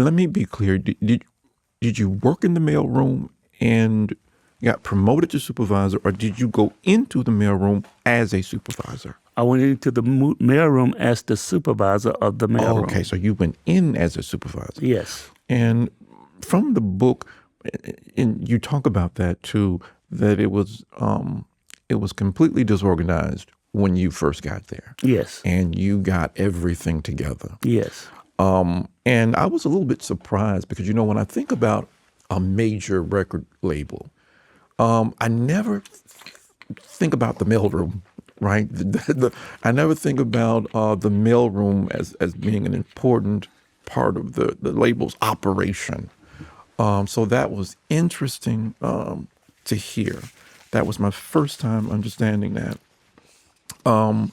let me be clear. Did you work in the mailroom and got promoted to supervisor, or did you go into the mailroom as a supervisor? I went into the mailroom as the supervisor of the mailroom. Okay, so you went in as a supervisor. Yes. And from the book, and you talk about that too, that it was completely disorganized when you first got there. Yes. And you got everything together. Yes. And I was a little bit surprised because, when I think about a major record label, I never think about the mailroom, right? I never think about the mailroom as being an important part of the label's operation. So that was interesting to hear. That was my first time understanding that. And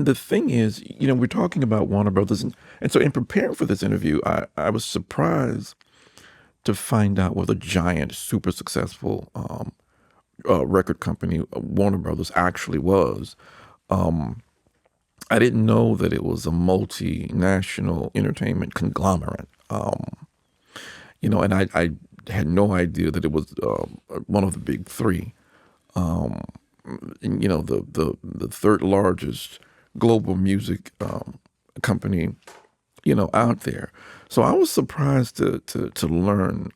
the thing is, we're talking about Warner Brothers. And so in preparing for this interview, I was surprised to find out what a giant, super successful record company Warner Brothers actually was. I didn't know that it was a multinational entertainment conglomerate. And I had no idea that it was one of the big three. And, the third largest global music company, out there. So I was surprised to learn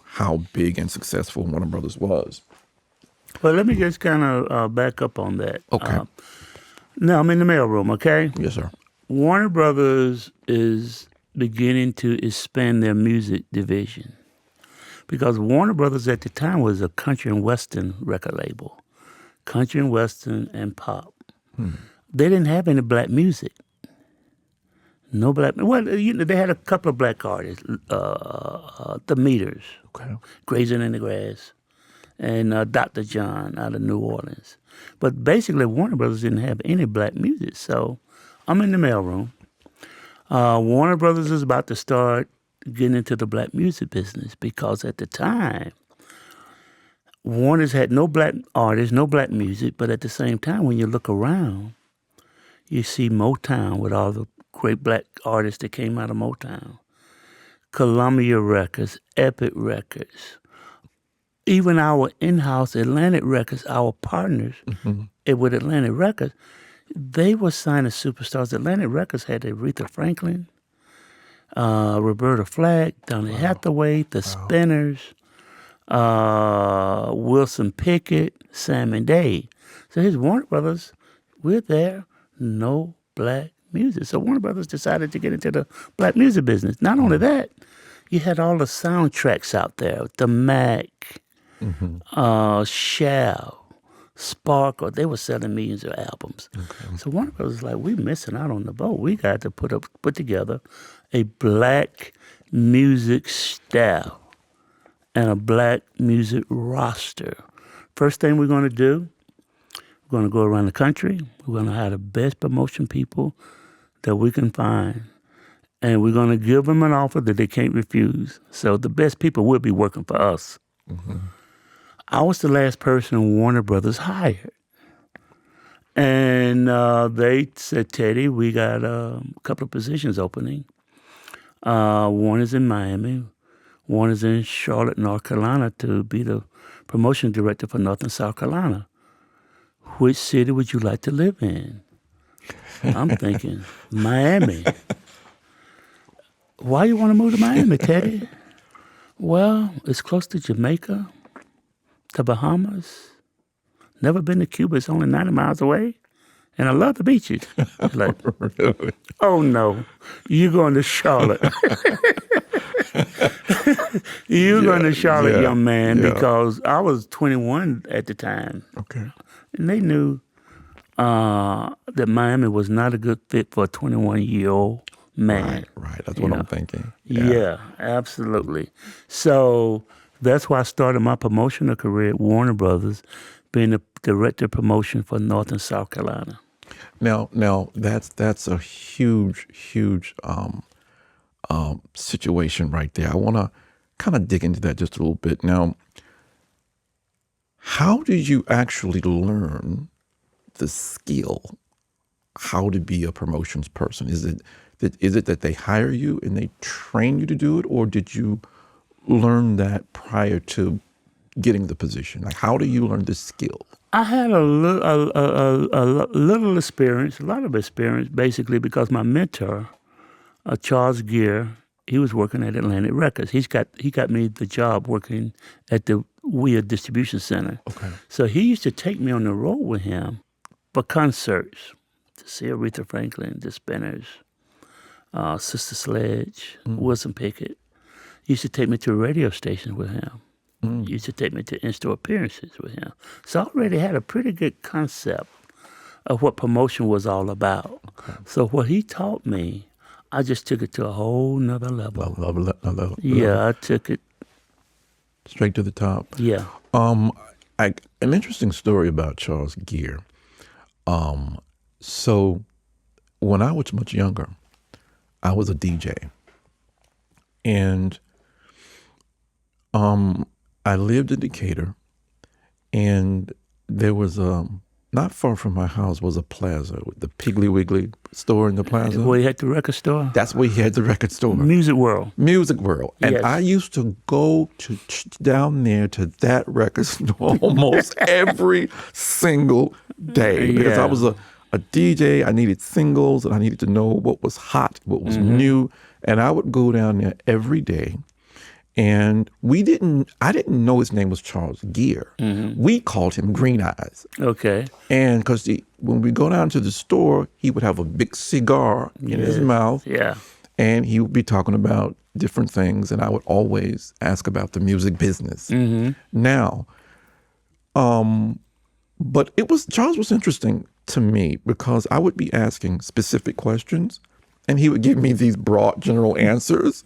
how big and successful Warner Brothers was. Well, let me just kind of back up on that. Okay. Now, I'm in the mailroom, okay? Yes, sir. Warner Brothers is beginning to expand their music division because Warner Brothers at the time was a country and western record label. Country and western and pop. They didn't have any black music. No black. Well, they had a couple of black artists, the Meters, Okay. Grazing in the Grass, and Dr. John out of New Orleans. But basically, Warner Brothers didn't have any black music. So I'm in the mailroom. Warner Brothers is about to start getting into the black music business because at the time, Warner's had no black artists, no black music, but at the same time, when you look around, you see Motown with all the great black artists that came out of Motown. Columbia Records, Epic Records, even our in-house Atlantic Records, our partners with Atlantic Records, they were signing superstars. Atlantic Records had Aretha Franklin, Roberta Flack, Donny Hathaway, the Spinners, Wilson Pickett, Sam and Dave. So here's Warner Brothers. We're there. No black music. So Warner Brothers decided to get into the black music business. Not only that, you had all the soundtracks out there. The Mac, Shell, Sparkle. They were selling millions of albums. Okay. So Warner Brothers was like, we're missing out on the boat. We got to put together a black music staff and a black music roster. First thing we're going to do, we're going to go around the country. We're going to hire the best promotion people that we can find. And we're going to give them an offer that they can't refuse. So the best people will be working for us. I was the last person Warner Brothers hired. And they said, Teddy, we got a couple of positions opening. One is in Miami. One is in Charlotte, North Carolina, to be the promotion director for North and South Carolina. Which city would you like to live in? I'm thinking, Miami. Why you want to move to Miami, Teddy? Well, it's close to Jamaica, the Bahamas. Never been to Cuba. It's only 90 miles away. And I love the beaches. Like, Really? Oh, no. You're going to Charlotte. You're going to Charlotte, young man, because I was 21 at the time. Okay. And they knew that Miami was not a good fit for a 21-year-old man. Right. That's what I'm thinking. Yeah, absolutely. So that's why I started my promotional career at Warner Brothers, being the director of promotion for North and South Carolina. Now that's a huge situation right there. I want to kind of dig into that just a little bit. Now, how did you actually learn the skill how to be a promotions person? Is it Is it that they hire you and they train you to do it, or did you learn that prior to getting the position? Like, how do you learn this skill? I had a little experience, a lot of experience, basically because my mentor, Charles Gear, he was working at Atlantic Records. He got me the job working at the WIA Distribution Center. Okay. So he used to take me on the road with him for concerts to see Aretha Franklin, the Spinners, Sister Sledge, Wilson Pickett. He used to take me to a radio station with him. He used to take me to in-store appearances with him. So I already had a pretty good concept of what promotion was all about. Okay. So what he taught me, I just took it to a whole nother level. Yeah, I took it. Straight to the top. Yeah. An interesting story about Charles Gear. So when I was much younger, I was a DJ. And I lived in Decatur, and there was not far from my house was a plaza, with the Piggly Wiggly store in the plaza. Where you had the record store? That's where he had the record store. Music World. Music World. And Yes. I used to go down there to that record store almost every single day because I Yeah. was a DJ. I needed singles and I needed to know what was hot, what was new. And I would go down there every day. And I didn't know his name was Charles Gear. We called him Green Eyes. Okay. And because when we go down to the store, he would have a big cigar in his mouth. Yeah. And he would be talking about different things. And I would always ask about the music business. Now, but Charles was interesting to me because I would be asking specific questions and he would give me these broad general answers,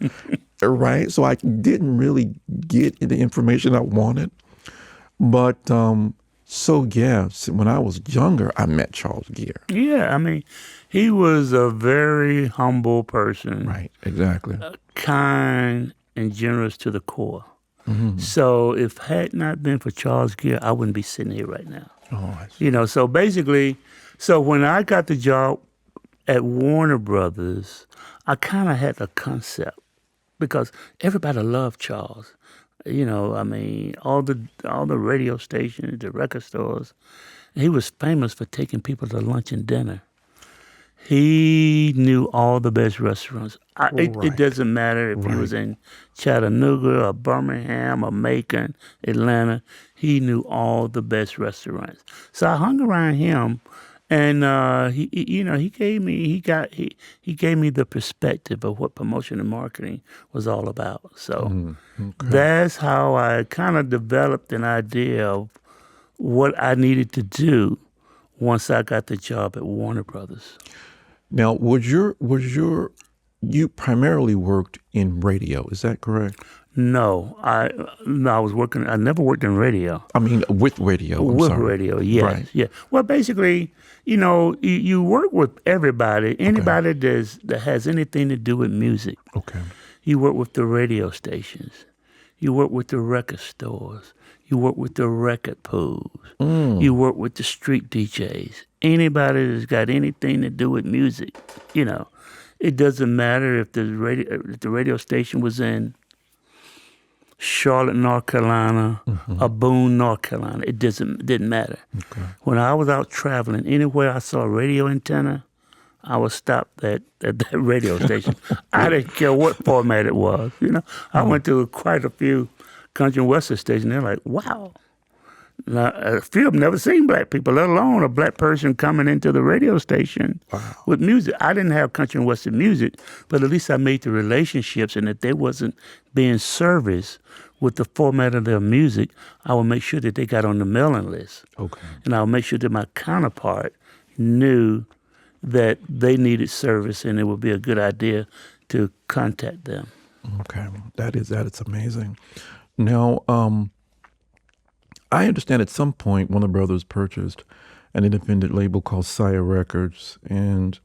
right? So I didn't really get the information I wanted. But so when I was younger, I met Charles Gear. Yeah, I mean, he was a very humble person. Right, exactly. Kind and generous to the core. So if had not been for Charles Gear, I wouldn't be sitting here right now. Oh, I see. You know, so basically, when I got the job at Warner Brothers, I kind of had a concept because everybody loved Charles. You know, I mean, all the radio stations, the record stores. He was famous for taking people to lunch and dinner. He knew all the best restaurants. It doesn't matter if he was in Chattanooga or Birmingham or Macon, Atlanta. He knew all the best restaurants. So I hung around him, and he gave me the perspective of what promotion and marketing was all about. So that's how I kind of developed an idea of what I needed to do once I got the job at Warner Brothers. Now, you primarily worked in radio, is that correct? No, I was working. I never worked in radio. I mean, with radio. With radio, yes, Right. yeah. Well, basically, you work with everybody. Anybody that has anything to do with music. Okay. You work with the radio stations. You work with the record stores. You work with the record pools. You work with the street DJs. Anybody that's got anything to do with music, it doesn't matter if the radio station was in Charlotte, North Carolina, or Boone, North Carolina. It didn't matter. Okay. When I was out traveling, anywhere I saw a radio antenna, I would stop at that radio station. I didn't care what format it was. I went to quite a few country and western stations. They're like, wow. Now, a few of them never seen black people, let alone a black person coming into the radio station with music. I didn't have country and western music, but at least I made the relationships, and if they wasn't being serviced with the format of their music, I would make sure that they got on the mailing list. Okay. And I would make sure that my counterpart knew that they needed service and it would be a good idea to contact them. Okay. That is amazing. Now, I understand at some point Warner Brothers purchased an independent label called Sire Records, and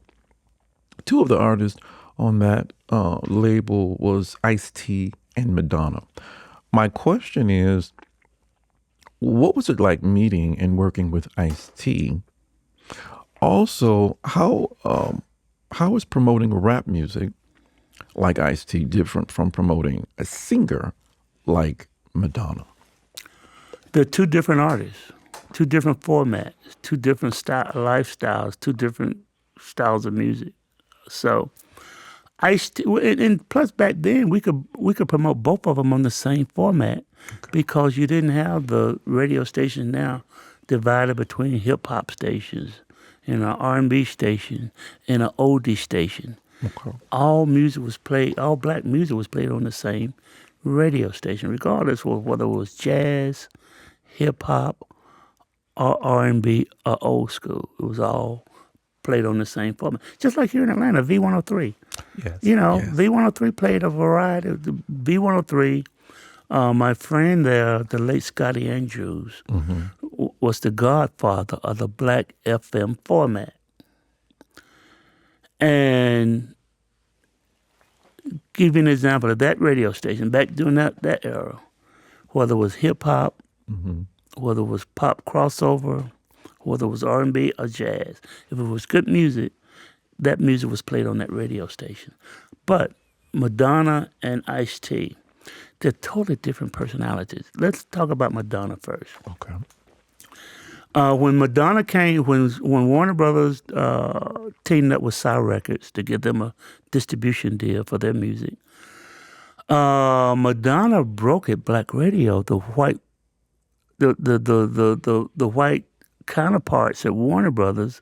two of the artists on that label was Ice-T and Madonna. My question is, what was it like meeting and working with Ice-T? Also, how how is promoting rap music like Ice-T different from promoting a singer like Madonna? They're two different artists, two different formats, two different lifestyles, two different styles of music. So and plus back then we could promote both of them on the same format because you didn't have the radio stations now divided between hip hop stations and an R&B station and an oldie station. Okay. All music was played. All black music was played on the same radio station, regardless of whether it was jazz, hip hop, or R&B, or old school. It was all played on the same format. Just like here in Atlanta, V103. Yes. You know, yes. V103 played a variety of the V103. My friend there, the late Scotty Andrews, was the godfather of the black FM format. And give you an example of that radio station back during that era, whether it was hip hop, whether it was pop crossover, whether it was R&B or jazz. If it was good music, that music was played on that radio station. But Madonna and Ice-T, they're totally different personalities. Let's talk about Madonna first. Okay. When Madonna came, when Warner Brothers teamed up with Sire Records to give them a distribution deal for their music, Madonna brokered black radio. The white counterparts at Warner Brothers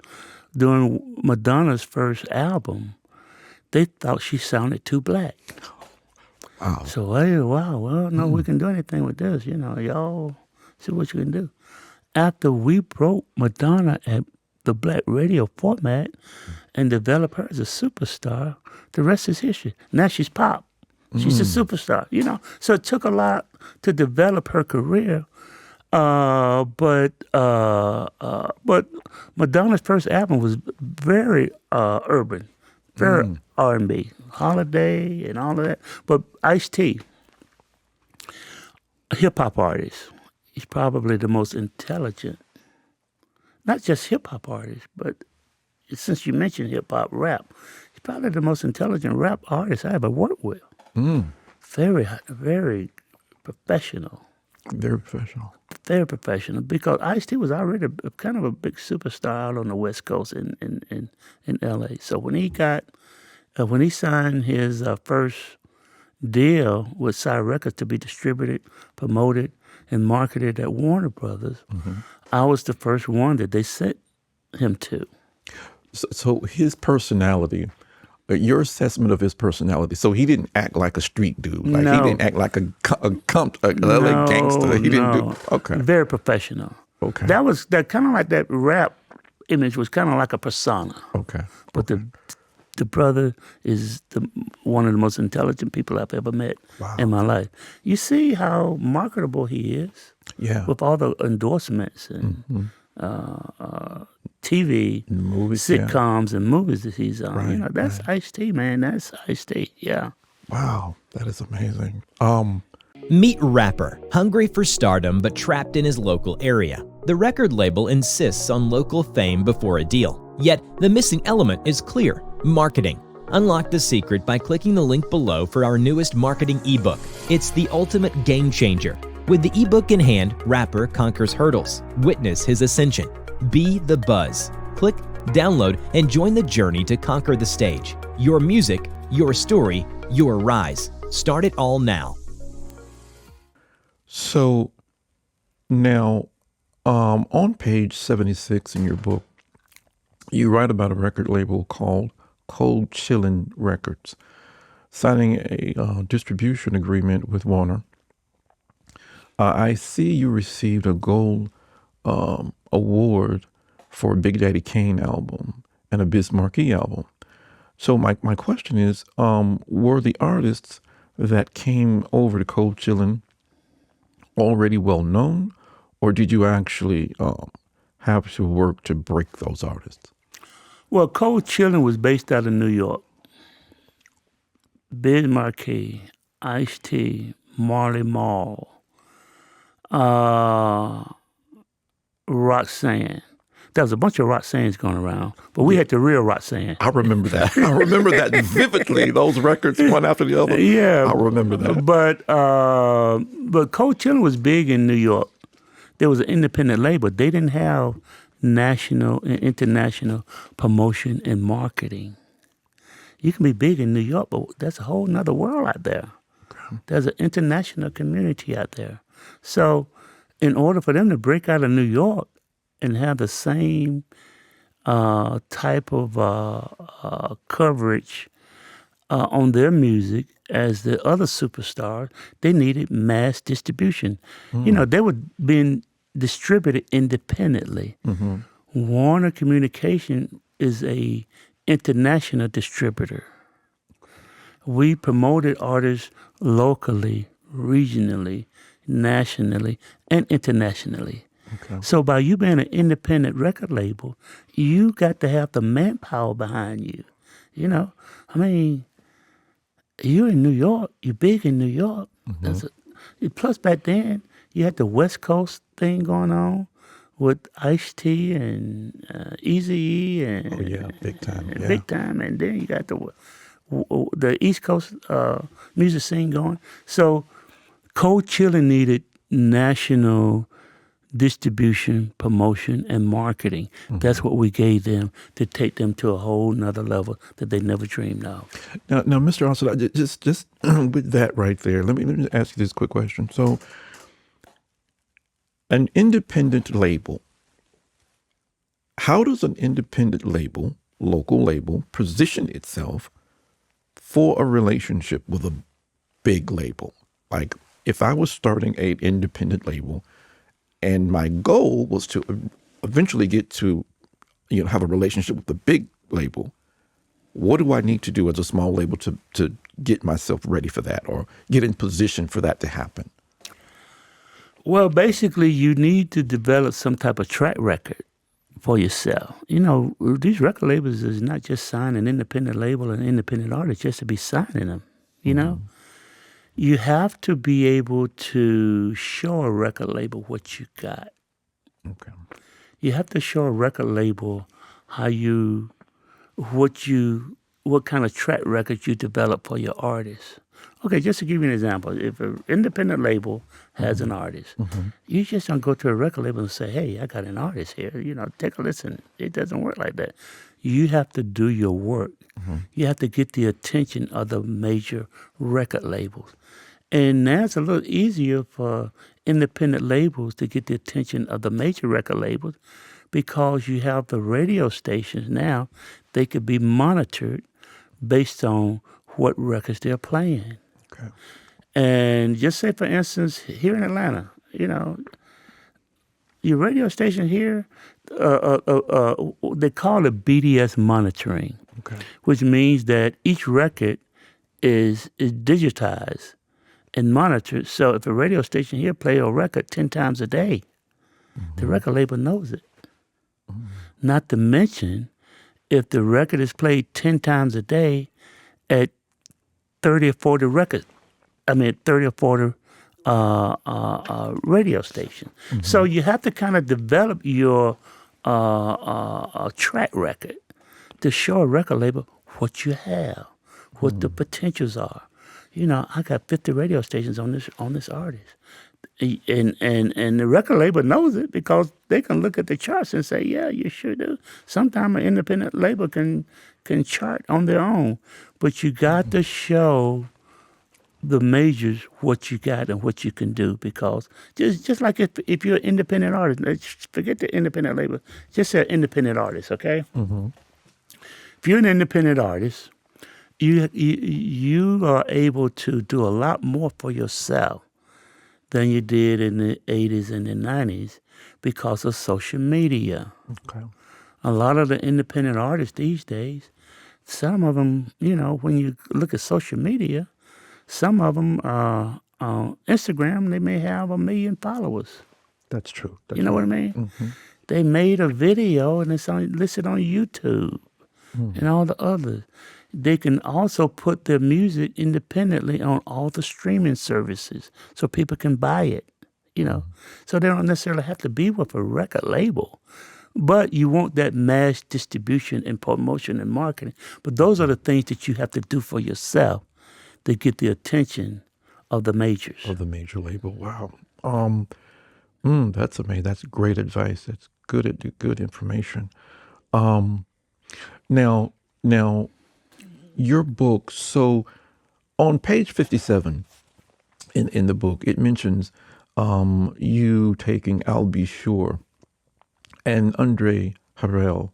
during Madonna's first album, they thought she sounded too black. Wow. So, hey, well, no, we can do anything with this. You know, y'all see what you can do. After we broke Madonna at the black radio format and developed her as a superstar, the rest is history. Now she's pop. She's a superstar, you know. So it took a lot to develop her career. But Madonna's first album was very urban, very R&B, Holiday and all of that. But Ice-T, a hip-hop artist, he's probably the most intelligent, not just hip-hop artist, but since you mentioned hip-hop rap, he's probably the most intelligent rap artist I ever worked with. Very, very professional. Very professional. Very professional, because Ice-T was already kind of a big superstar out on the West Coast in L.A. So when he signed his first deal with Sire Records to be distributed, promoted, and marketed at Warner Brothers, I was the first one that they sent him to. So his personality, your assessment of his personality. So he didn't act like a street dude. Like No. he didn't act like a LA gangster. He didn't do. Okay. Very professional. Okay. That was that kind of like that rap image was kind of like a persona. Okay. But the brother is one of the most intelligent people I've ever met in my life. You see how marketable he is Yeah. with all the endorsements and TV, Movies, sitcoms, and movies that he's on. Right, You know, that's Ice-T, man. That's Ice-T. Yeah. Wow. That is amazing. Meet Rapper, hungry for stardom but trapped in his local area. The record label insists on local fame before a deal. Yet, the missing element is clear: marketing. Unlock the secret by clicking the link below for our newest marketing ebook. It's the ultimate game changer. With the ebook in hand, Rapper conquers hurdles. Witness his ascension. Be the buzz. Click, download, and join the journey to conquer the stage. Your music, your story, your rise. Start it all now. So now, on page 76 in your book, you write about a record label called Cold Chillin' Records, signing a distribution agreement with Warner. I see you received a gold award for a Big Daddy Kane album and a Biz Markie album. So my question is, were the artists that came over to Cold Chillin' already well known, or did you actually have to work to break those artists? Well, Cold Chillin' was based out of New York. Biz Markie, Ice-T, Marley Marl, Roxanne. there was a bunch of Roxannes going around, but we had the real Roxanne. I remember that. I remember that vividly. Those records, one after the other. Yeah, I remember that. But Cold Chillin' was big in New York. There was an independent label. They didn't have national and international promotion and marketing. You can be big in New York, but that's a whole nother world out there. Okay. There's an international community out there. So in order for them to break out of New York and have the same type of coverage on their music as the other superstars, they needed mass distribution. You know, they were being distributed independently. Warner Communication is a international distributor. We promoted artists locally, regionally, nationally, and internationally. Okay. So by you being an independent record label, you got to have the manpower behind you. You know, I mean, you're in New York. You're big in New York. Plus, back then, you had the West Coast thing going on with Ice-T and Eazy-E and big time, big time, and then you got the East Coast music scene going. So, Cold Chillin' needed national distribution, promotion, and marketing. That's what we gave them to take them to a whole nother level that they never dreamed of. Now, Mr. Astin, just with that right there, let me ask you this quick question. So, an independent label, how does an independent label, local label, position itself for a relationship with a big label? Like, if I was starting an independent label, and my goal was to eventually get to, have a relationship with the big label, what do I need to do as a small label to get myself ready for that or get in position for that to happen? Well, basically, you need to develop some type of track record for yourself. You know, these record labels is not just sign an independent label and independent artist just to be signing them, you know? You have to be able to show a record label what you got. Okay. You have to show a record label what kind of track record you develop for your artist. Okay, just to give you an example, if an independent label has an artist, you just don't go to a record label and say, hey, I got an artist here, take a listen. It doesn't work like that. You have to do your work. You have to get the attention of the major record labels. And now it's a little easier for independent labels to get the attention of the major record labels because you have the radio stations now. They could be monitored based on what records they're playing. Okay. And just say, for instance, here in Atlanta, your radio station here, they call it BDS monitoring, which means that each record is digitized and monitored. So if a radio station here play a record 10 times a day, the record label knows it. Not to mention, if the record is played 10 times a day at 30 or 40 radio stations. So you have to kind of develop your track record to show a record label what you have, what the potentials are. I got 50 radio stations on this artist. And the record label knows it because they can look at the charts and say, yeah, you sure do. Sometimes an independent label can chart on their own. But you got to show the majors what you got and what you can do, because just like if you're an independent artist, forget the independent label, just say independent artist, okay? If you're an independent artist, you are able to do a lot more for yourself than you did in the 80s and the 90s because of social media. Okay. A lot of the independent artists these days, some of them, when you look at social media, some of them on Instagram, they may have 1 million followers. That's true. You know what I mean? They made a video and it's listed on YouTube and all the others. They can also put their music independently on all the streaming services so people can buy it, So they don't necessarily have to be with a record label. But you want that mass distribution and promotion and marketing. But those are the things that you have to do for yourself to get the attention of the majors. Of the major label. Wow. That's amazing. That's great advice. That's good information. Now, now, your book. So, on page 57 in the book, it mentions you taking Al B. Sure and Andre Harrell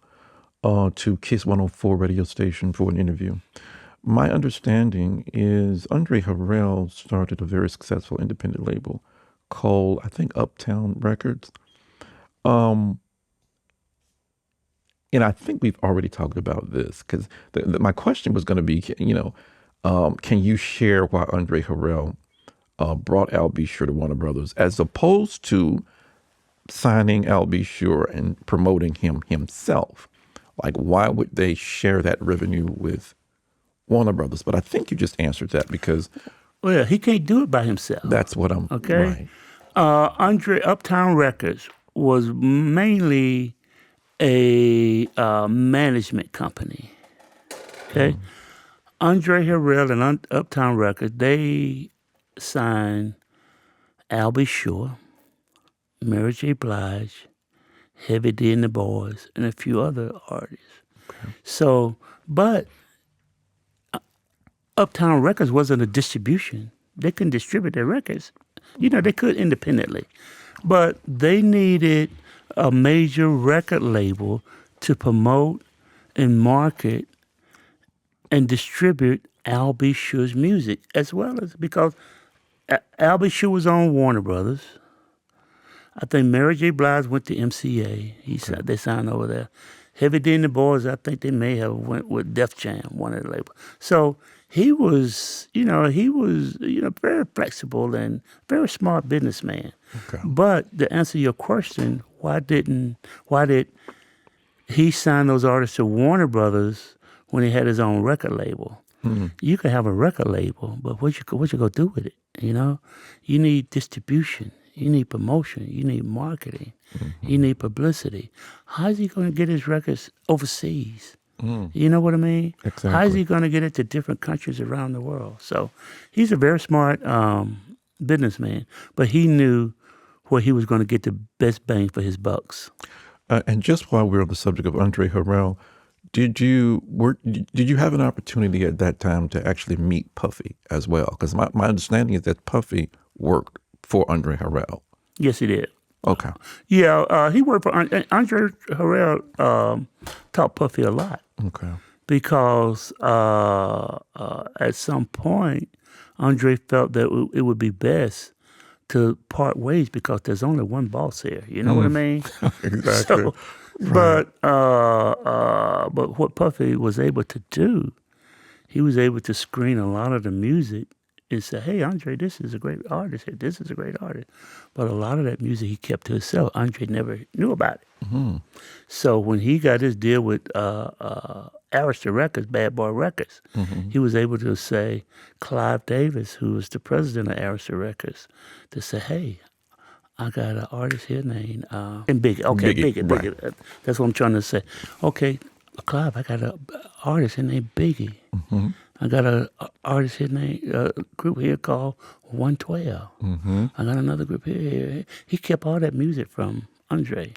to Kiss 104 radio station for an interview. My understanding is Andre Harrell started a very successful independent label called, I think, Uptown Records. And I think we've already talked about this because my question was going to be, can you share why Andre Harrell brought Al B. Sure to Warner Brothers as opposed to signing Al B. Sure and promoting him himself? Like, why would they share that revenue with Warner Brothers? But I think you just answered that because Well, he can't do it by himself. that's what I'm Okay. right. Andre Uptown Records was mainly a management company. Okay. Andre Harrell and Uptown Records, they signed Albie Shore, Mary J. Blige, Heavy D and the Boys, and a few other artists. So, but Uptown Records wasn't a distribution. They couldn't distribute their records. They could independently. But they needed a major record label to promote and market and distribute Al B. Sure's music, as well as because Al B. Sure was on Warner Brothers. I think Mary J. Blige went to MCA. They signed over there. Heavy D and the Boys, I think they may have went with Def Jam, one of the labels. So he was very flexible and very smart businessman. Okay. But to answer your question, why did he sign those artists to Warner Brothers when he had his own record label? You could have a record label, but what you gonna do with it? You need distribution, you need promotion, you need marketing, you need publicity. How's he gonna get his records overseas? You know what I mean? Exactly. How is he going to get it to different countries around the world? So he's a very smart businessman, but he knew where he was going to get the best bang for his bucks. And just while we're on the subject of Andre Harrell, did you have an opportunity at that time to actually meet Puffy as well? Because my understanding is that Puffy worked for Andre Harrell. Yes, he did. Okay. Yeah, he worked for Andre Harrell. Taught Puffy a lot. Okay. Because at some point, Andre felt that it would be best to part ways because there's only one boss here. You know what I mean? Exactly. So, but what Puffy was able to do, he was able to screen a lot of the music and say, "Hey, Andre, this is a great artist. This is a great artist." But a lot of that music he kept to himself. Andre never knew about it. So when he got his deal with Arista Records, Bad Boy Records, he was able to say, Clive Davis, who was the president of Arista Records, to say, "Hey, I got an artist here named and Biggie." Okay, Biggie. Right. That's what I'm trying to say. Okay, Clive, I got an artist here named Biggie. I got an artist here named group here called 112. I got another group here. He kept all that music from Andre.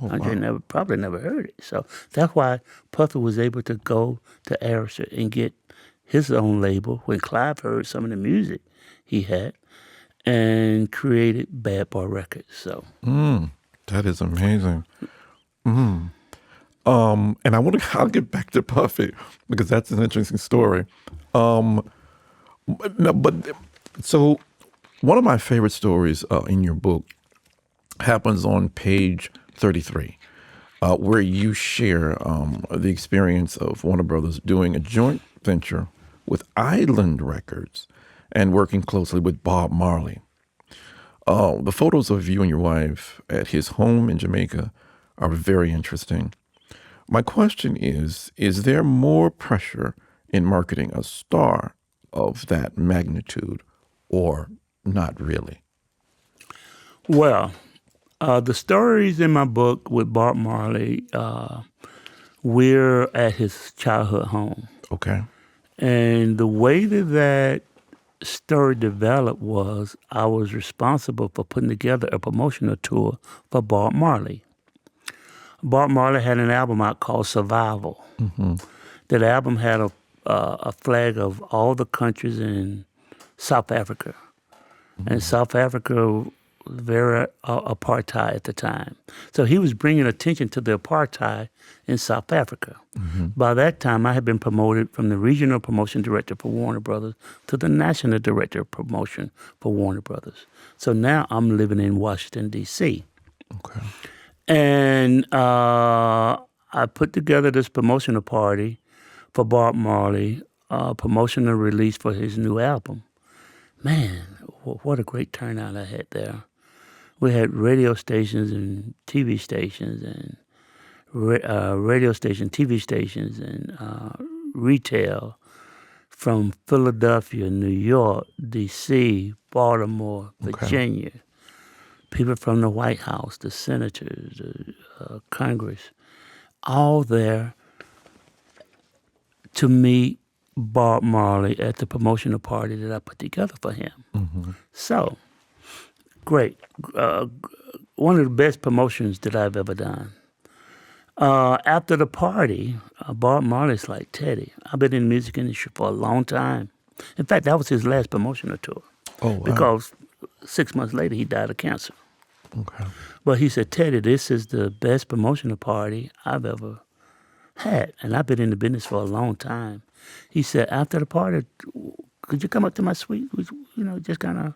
Andre probably never heard it. So that's why Puffy was able to go to Arista and get his own label when Clive heard some of the music he had and created Bad Boy Records. So That is amazing. And I'll get back to Puffy because that's an interesting story. So one of my favorite stories in your book happens on page 33, where you share the experience of Warner Brothers doing a joint venture with Island Records and working closely with Bob Marley. The photos of you and your wife at his home in Jamaica are very interesting. My question is there more pressure in marketing a star of that magnitude or not really? Well, The stories in my book with Bob Marley, we're at his childhood home. Okay. And the way that story developed was I was responsible for putting together a promotional tour for Bob Marley. Bob Marley had an album out called Survival. That album had a flag of all the countries in South Africa. And South Africa was very apartheid at the time. So he was bringing attention to the apartheid in South Africa. By that time, I had been promoted from the regional promotion director for Warner Brothers to the national director of promotion for Warner Brothers. So now I'm living in Washington, D.C. Okay. And I put together this promotional party for Bob Marley, promotional release for his new album. Man, what a great turnout I had there. We had radio stations and TV stations and radio station, TV stations and retail from Philadelphia, New York, D.C., Baltimore, Virginia. People from the White House, the senators, the Congress, all there to meet Bob Marley at the promotional party that I put together for him. So, great. One of the best promotions that I've ever done. After the party, Bob Marley's like, Teddy, I've been in the music industry for a long time. In fact, that was his last promotional tour. Oh, wow. Because 6 months later, he died of cancer. Okay. But he said, Teddy, this is the best promotional party I've ever had. And I've been in the business for a long time. He said, after the party, could you come up to my suite? Just kind of,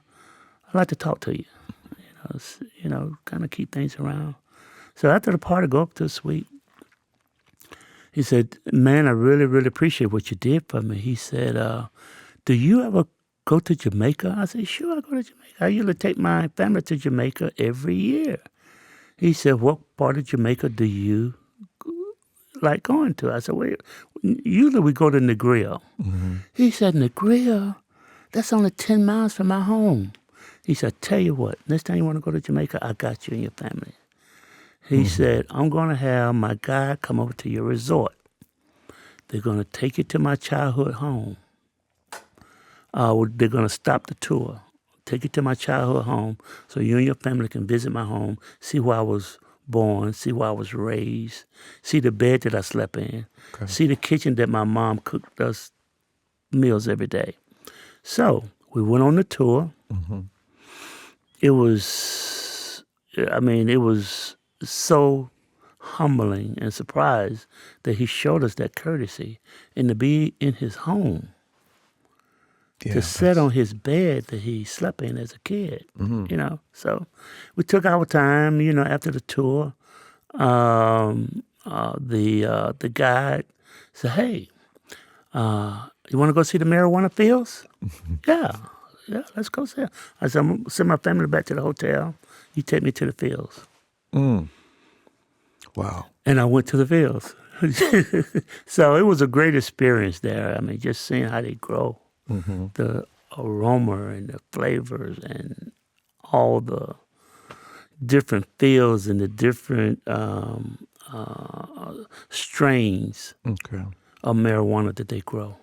I'd like to talk to you. Kind of keep things around. So after the party, go up to the suite. He said, man, I really, really appreciate what you did for me. He said, do you ever go to Jamaica? I said, sure, I go to Jamaica. I usually take my family to Jamaica every year. He said, what part of Jamaica do you like going to? I said, well, usually we go to Negril. He said, Negril? That's only 10 miles from my home. He said, tell you what, next time you want to go to Jamaica, I got you and your family. He said, I'm going to have my guy come over to your resort. They're going to take you to my childhood home. They're going to stop the tour, take you to my childhood home so you and your family can visit my home, see where I was born, see where I was raised, see the bed that I slept in, see the kitchen that my mom cooked us meals every day. So we went on the tour. It was so humbling and surprised that he showed us that courtesy and to be in his home, to sit on his bed that he slept in as a kid, So we took our time, after the tour. The guide said, hey, you want to go see the marijuana fields? Yeah, let's go see it. I said, I'm going to send my family back to the hotel. You take me to the fields. Wow. And I went to the fields. So it was a great experience there. I mean, just seeing how they grow, the aroma and the flavors and all the different fields and the different strains of marijuana that they grow.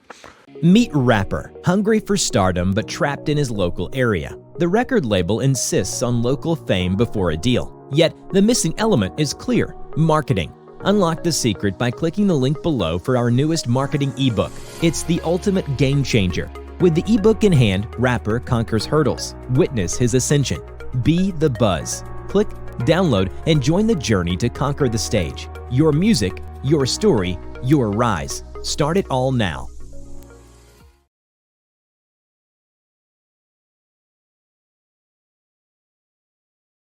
Meet Rapper, hungry for stardom but trapped in his local area. The record label insists on local fame before a deal. Yet, the missing element is clear: marketing. Unlock the secret by clicking the link below for our newest marketing ebook. It's the ultimate game changer. With the ebook in hand, Rapper conquers hurdles. Witness his ascension. Be the buzz. Click, download, and join the journey to conquer the stage. Your music, your story, your rise. Start it all now.